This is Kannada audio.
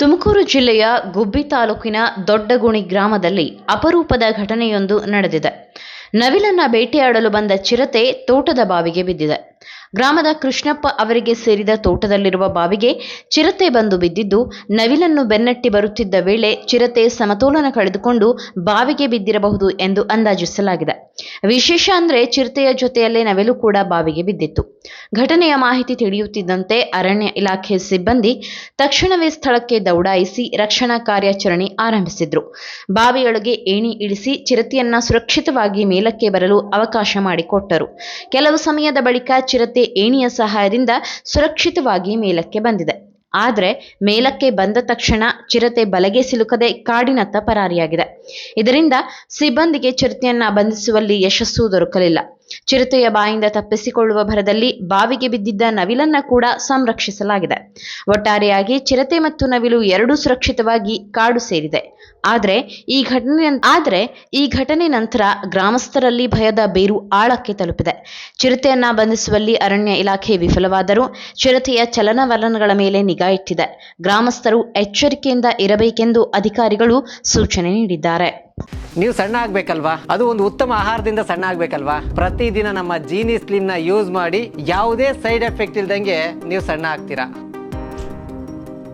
ತುಮಕೂರು ಜಿಲ್ಲೆಯ ಗುಬ್ಬಿ ತಾಲೂಕಿನ ದೊಡ್ಡಗುಣಿ ಗ್ರಾಮದಲ್ಲಿ ಅಪರೂಪದ ಘಟನೆಯೊಂದು ನಡೆದಿದೆ. ನವಿಲನ್ನ ಬೇಟೆಯಾಡಲು ಬಂದ ಚಿರತೆ ತೋಟದ ಬಾವಿಗೆ ಬಿದ್ದಿದೆ. ಗ್ರಾಮದ ಕೃಷ್ಣಪ್ಪ ಅವರಿಗೆ ಸೇರಿದ ತೋಟದಲ್ಲಿರುವ ಬಾವಿಗೆ ಚಿರತೆ ಬಂದು ಬಿದ್ದಿದ್ದು, ನವಿಲನ್ನು ಬೆನ್ನಟ್ಟಿ ಬರುತ್ತಿದ್ದ ವೇಳೆ ಚಿರತೆ ಸಮತೋಲನ ಕಳೆದುಕೊಂಡು ಬಾವಿಗೆ ಬಿದ್ದಿರಬಹುದು ಎಂದು ಅಂದಾಜಿಸಲಾಗಿದೆ. ವಿಶೇಷ ಅಂದ್ರೆ ಚಿರತೆಯ ಜೊತೆಯಲ್ಲೇ ನವಿಲು ಕೂಡ ಬಾವಿಗೆ ಬಿದ್ದಿತ್ತು. ಘಟನೆಯ ಮಾಹಿತಿ ತಿಳಿಯುತ್ತಿದ್ದಂತೆ ಅರಣ್ಯ ಇಲಾಖೆ ಸಿಬ್ಬಂದಿ ತಕ್ಷಣವೇ ಸ್ಥಳಕ್ಕೆ ದೌಡಾಯಿಸಿ ರಕ್ಷಣಾ ಕಾರ್ಯಾಚರಣೆ ಆರಂಭಿಸಿದ್ರು. ಬಾವಿಯೊಳಗೆ ಏಣಿ ಇಳಿಸಿ ಚಿರತೆಯನ್ನ ಸುರಕ್ಷಿತವಾಗಿ ಮೇಲಕ್ಕೆ ಬರಲು ಅವಕಾಶ ಮಾಡಿಕೊಟ್ಟರು. ಕೆಲವು ಸಮಯದ ಬಳಿಕ ಚಿರತೆ ಏಣಿಯ ಸಹಾಯದಿಂದ ಸುರಕ್ಷಿತವಾಗಿ ಮೇಲಕ್ಕೆ ಬಂದಿದೆ. ಆದರೆ ಮೇಲಕ್ಕೆ ಬಂದ ತಕ್ಷಣ ಚಿರತೆ ಬಲೆಗೆ ಸಿಲುಕದೆ ಕಾಡಿನತ್ತ ಪರಾರಿಯಾಗಿದೆ. ಇದರಿಂದ ಸಿಬ್ಬಂದಿಗೆ ಚಿರತೆಯನ್ನ ಬಂಧಿಸುವಲ್ಲಿ ಯಶಸ್ಸು ದೊರಕಲಿಲ್ಲ. ಚಿರತೆಯ ಬಾಯಿಂದ ತಪ್ಪಿಸಿಕೊಳ್ಳುವ ಭರದಲ್ಲಿ ಬಾವಿಗೆ ಬಿದ್ದಿದ್ದ ನವಿಲನ್ನ ಕೂಡ ಸಂರಕ್ಷಿಸಲಾಗಿದೆ. ಒಟ್ಟಾರೆಯಾಗಿ ಚಿರತೆ ಮತ್ತು ನವಿಲು ಎರಡೂ ಸುರಕ್ಷಿತವಾಗಿ ಕಾಡು ಸೇರಿದೆ. ಆದರೆ ಈ ಘಟನೆ ನಂತರ ಗ್ರಾಮಸ್ಥರಲ್ಲಿ ಭಯದ ಬೇರು ಆಳಕ್ಕೆ ತಲುಪಿದೆ. ಚಿರತೆಯನ್ನ ಬಂಧಿಸುವಲ್ಲಿ ಅರಣ್ಯ ಇಲಾಖೆ ವಿಫಲವಾದರೂ ಚಿರತೆಯ ಚಲನವಲನಗಳ ಮೇಲೆ ನಿಗಾ ಇಟ್ಟಿದೆ. ಗ್ರಾಮಸ್ಥರು ಎಚ್ಚರಿಕೆಯಿಂದ ಇರಬೇಕೆಂದು ಅಧಿಕಾರಿಗಳು ಸೂಚನೆ ನೀಡಿದ್ದಾರೆ. ನೀವು ಸಣ್ಣ ಆಗ್ಬೇಕಲ್ವಾ? ಅದು ಒಂದು ಉತ್ತಮ ಆಹಾರದಿಂದ ಸಣ್ಣ ಆಗ್ಬೇಕಲ್ವಾ? ಪ್ರತಿದಿನ ನಮ್ಮ ಜೀನಿ ಸ್ಲಿಮ್ ನ ಯೂಸ್ ಮಾಡಿ ಯಾವುದೇ ಸೈಡ್ ಎಫೆಕ್ಟ್ ಇಲ್ದಂಗೆ ನೀವು ಸಣ್ಣ ಆಗ್ತೀರಾ.